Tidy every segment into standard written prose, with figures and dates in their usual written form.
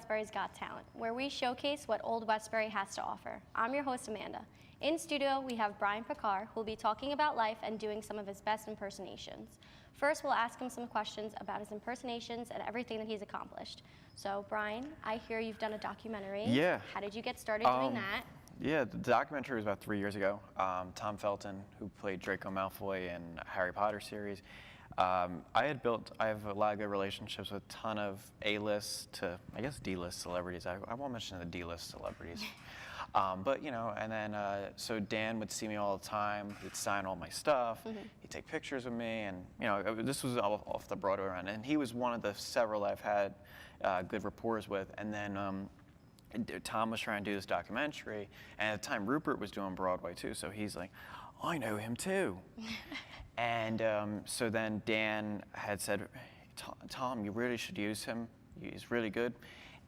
Westburys Got Talent, where we showcase what Old Westbury has to offer. I'm your host, Amanda. In studio, we have Pichar, who will be talking about life and doing some of his best impersonations. First, we'll ask him some questions about his impersonations and everything that he's accomplished. So, Brian, I hear you've done a documentary. Yeah. How did you get started doing that? Yeah, the documentary was about 3 years ago. Tom Felton, who played Draco Malfoy in Harry Potter series, I have a lot of good relationships with a ton of A-list to, I guess, D-list celebrities. I won't mention the D-list celebrities. But, you know, and then, so Dan would see me all the time. He'd sign all my stuff. He'd take pictures with me. And, you know, this was off the Broadway run. And he was one of the several I've had good rapport with. And then Tom was trying to do this documentary. And at the time, Rupert was doing Broadway, too. So he's like, I know him, too. And so then Dan had said, Tom, you really should use him. He's really good.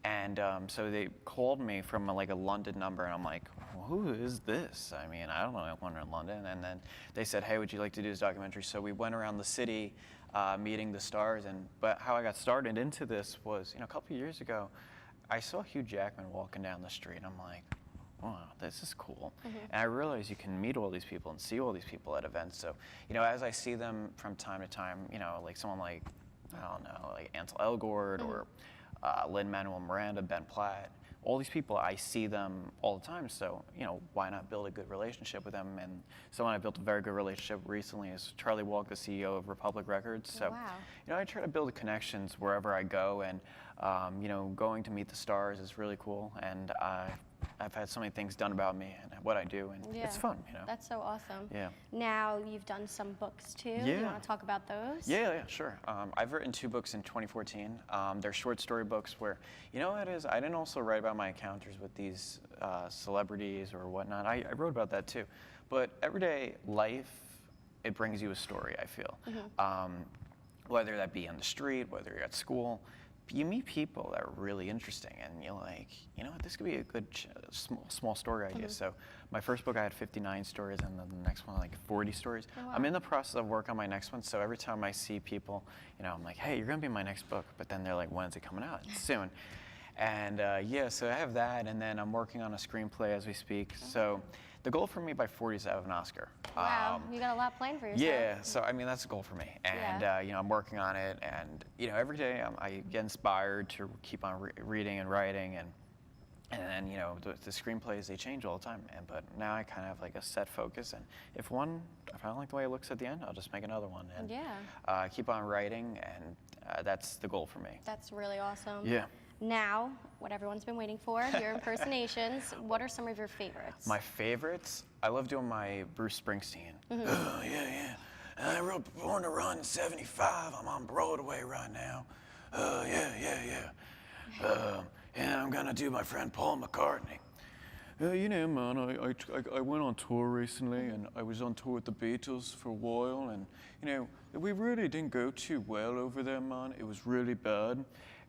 And so they called me from like a London number, and I'm like, well, who is this? I mean, I don't know anyone in London. And then they said, hey, would you like to do this documentary? So we went around the city meeting the stars. But how I got started into this was, you know, a couple of years ago, I saw Hugh Jackman walking down the street. I'm like, wow, this is cool. And I realized you can meet all these people and see all these people at events. So, you know, as I see them from time to time, you know, like someone like, I don't know, like Ansel Elgort or Lin-Manuel Miranda, Ben Platt, all these people, I see them all the time. So, you know, why not build a good relationship with them? And someone I built a very good relationship recently is Charlie Walk, the CEO of Republic Records. So, you know, I try to build connections wherever I go, and, you know, going to meet the stars is really cool. And I've had so many things done about me and what I do, and it's fun, you know. That's so awesome. Yeah. Now you've done some books too. Yeah. You want to talk about those? Yeah, sure. I've written 2 books in 2014. They're short story books where, you know what it is, I didn't also write about my encounters with these celebrities or whatnot. I wrote about that too. But everyday life, it brings you a story, I feel. Whether that be on the street, whether you're at school, you meet people that are really interesting, and you're like, you know what, this could be a good small story idea. So my first book, I had 59 stories, and then the next one, like 40 stories. Oh, wow. I'm in the process of work on my next one, so every time I see people, you know, I'm like, hey, you're gonna be my next book, but then they're like, when's it coming out? Soon. And yeah, so I have that, and then I'm working on a screenplay as we speak. So the goal for me by 40 is to have an Oscar. Wow, you got a lot planned for yourself. Yeah, so I mean, that's a goal for me. And you know, I'm working on it, and you know, every day I get inspired to keep on reading and writing, and then, you know, the screenplays, they change all the time. But now I kind of have like a set focus, and if I don't like the way it looks at the end, I'll just make another one, and keep on writing, and that's the goal for me. That's really awesome. Yeah. Now, what everyone's been waiting for, your impersonations. What are some of your favorites? My favorites? I love doing my Bruce Springsteen. Oh, yeah. I wrote Born to Run 75. I'm on Broadway right now. Oh, yeah. And I'm gonna do my friend Paul McCartney. You know, man, I went on tour recently, and I was on tour with the Beatles for a while, and, you know, we really didn't go too well over there, man. It was really bad.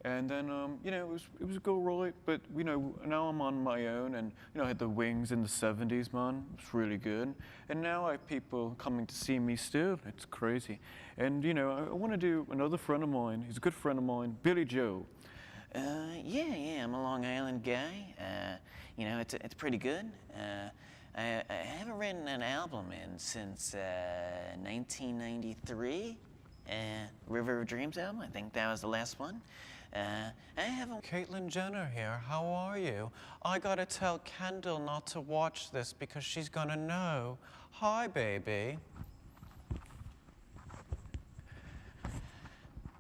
And then, you know, it was go right, but, you know, now I'm on my own, and, you know, I had the Wings in the 70s, man. It's really good. And now I have people coming to see me still. It's crazy. And, you know, I want to do another friend of mine. He's a good friend of mine, Billy Joe. Yeah, I'm a Long Island guy. You know, it's pretty good. I haven't written an album since 1993. River of Dreams album, I think that was the last one. I haven't... Caitlyn Jenner here, how are you? I gotta tell Kendall not to watch this because she's gonna know. Hi, baby.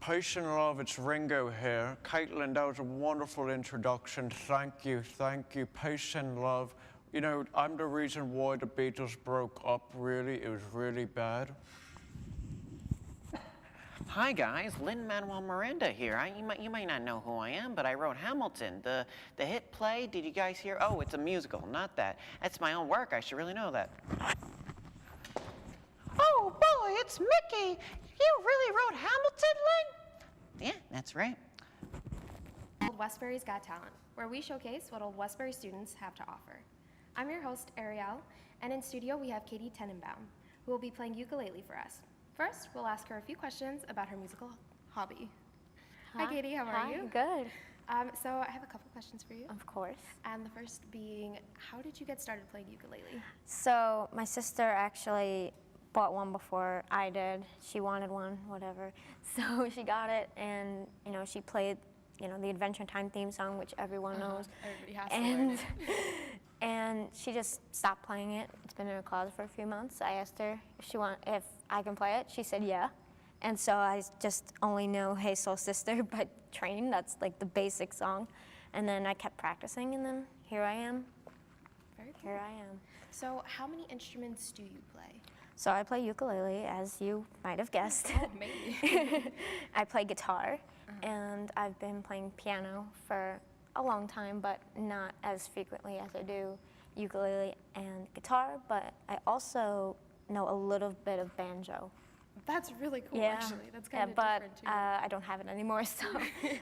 Peace and love, it's Ringo here. Caitlyn, that was a wonderful introduction. Thank you. Peace and love. You know, I'm the reason why the Beatles broke up, really. It was really bad. Hi guys, Lin-Manuel Miranda here. You might not know who I am, but I wrote Hamilton, the hit play. Did you guys hear? Oh, it's a musical, not that. That's my own work, I should really know that. Oh boy, it's Mickey. You really wrote Hamilton, Lin? Yeah, that's right. Old Westburys Got Talent, where we showcase what Old Westbury students have to offer. I'm your host, Arielle, and in studio we have Tenebaum, who will be playing ukulele for us. First, we'll ask her a few questions about her musical hobby. Hi, Katie, how are you? Good. So I have a couple questions for you. Of course. And the first being, how did you get started playing ukulele? So my sister actually bought one before I did. She wanted one, whatever. So she got it, and she played, the Adventure Time theme song, which everyone knows. Everybody has to learn it. And she just stopped playing it. It's been in her closet for a few months. I asked her if I can play it. She said yeah. And so I just only know Hey Soul Sister by Train. That's like the basic song. And then I kept practicing, and then here I am. Very cool. Here I am. So how many instruments do you play? So I play ukulele, as you might have guessed. Oh, maybe. I play guitar, and I've been playing piano for a long time, but not as frequently as I do ukulele and guitar. But I also know a little bit of banjo. That's really cool, actually. That's kind of but different, too. I don't have it anymore, so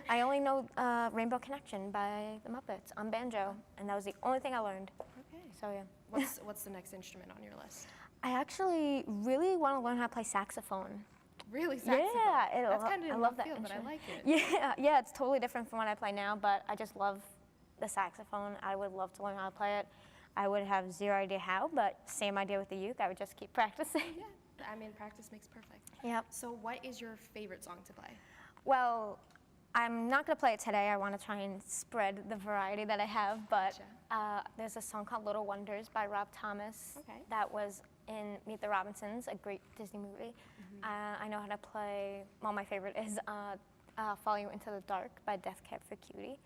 I only know Rainbow Connection by the Muppets on banjo, and that was the only thing I learned. Okay. So yeah. What's the next instrument on your list? I actually really want to learn how to play saxophone. Really, saxophone? Yeah, That's kind of I in love left that field, but I instrument. like it. Yeah, it's totally different from what I play now, but I just love the saxophone. I would love to learn how to play it. I would have zero idea how, but same idea with the uke. I would just keep practicing. Yeah, I mean, practice makes perfect. Yep. So what is your favorite song to play? Well, I'm not going to play it today. I want to try and spread the variety that I have, but there's a song called Little Wonders by Rob Thomas. Okay. That was in Meet the Robinsons, a great Disney movie. I know how to play, well, my favorite is Follow You Into the Dark by Death Cab for Cutie.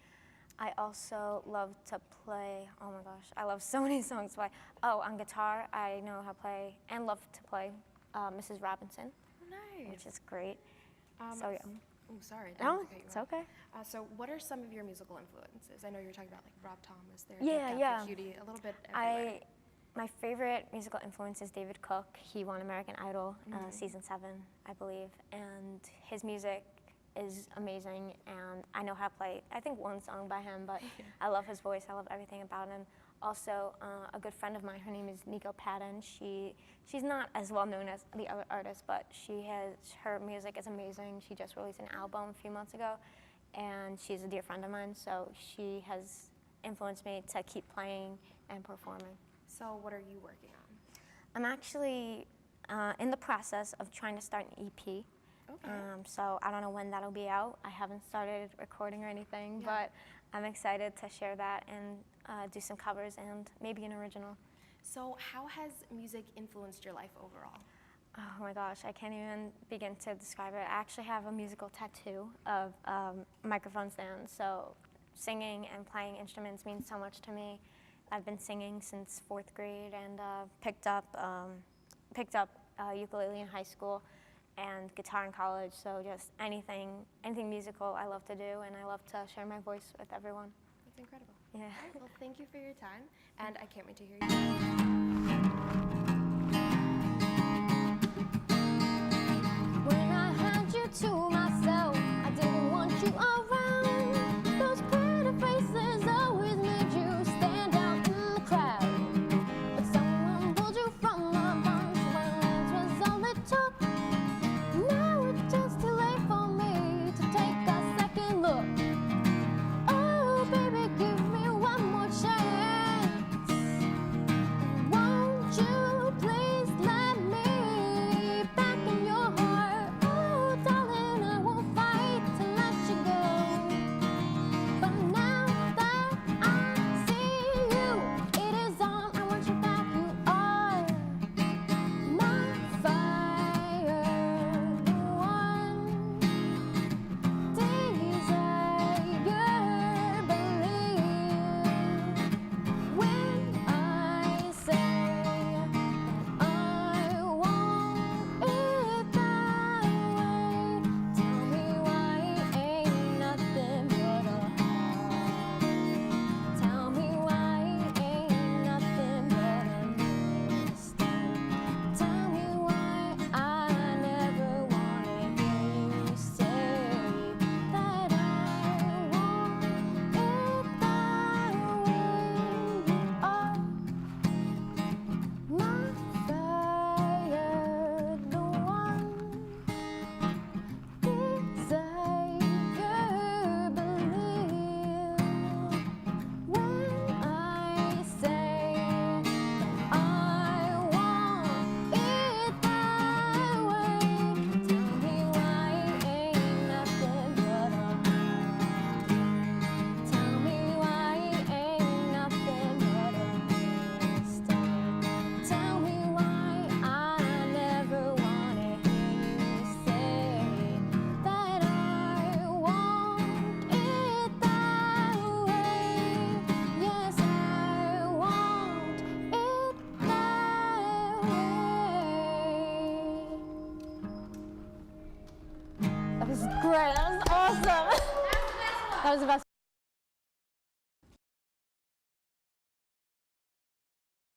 I also love to play, oh my gosh, I love so many songs. On guitar, I know how to play and love to play Mrs. Robinson, Nice. which is great. Oh, sorry. didn't No, mean to cut you it's off. okay. So what are some of your musical influences? I know you're talking about like Rob Thomas there. Yeah, Death Cab for Cutie, a little bit everywhere. My favorite musical influence is David Cook. He won American Idol season 7, I believe, and his music is amazing, and I know how to play, I think, one song by him, but I love his voice. I love everything about him. Also, a good friend of mine, her name is Nico Patton. She's not as well known as the other artists, but her music is amazing. She just released an album a few months ago, and she's a dear friend of mine, so she has influenced me to keep playing and performing. So what are you working on? I'm actually in the process of trying to start an EP. Okay. So I don't know when that'll be out. I haven't started recording or anything, but I'm excited to share that and do some covers and maybe an original. So how has music influenced your life overall? Oh my gosh, I can't even begin to describe it. I actually have a musical tattoo of microphone stands, so singing and playing instruments means so much to me. I've been singing since 4th grade and picked up ukulele in high school and guitar in college, so just anything musical I love to do, and I love to share my voice with everyone. That's incredible. Yeah. All right, well, thank you for your time, and I can't wait to hear you. When I had you to myself, I didn't want you around. Those pretty faces always made you stand out in the crowd. But someone pulled you from the bunch when it was all it took. Now it's just too late for me to take a second look. Oh, baby, give me one more chance. Won't you please let me back in your heart? Oh, darling, I That was the best.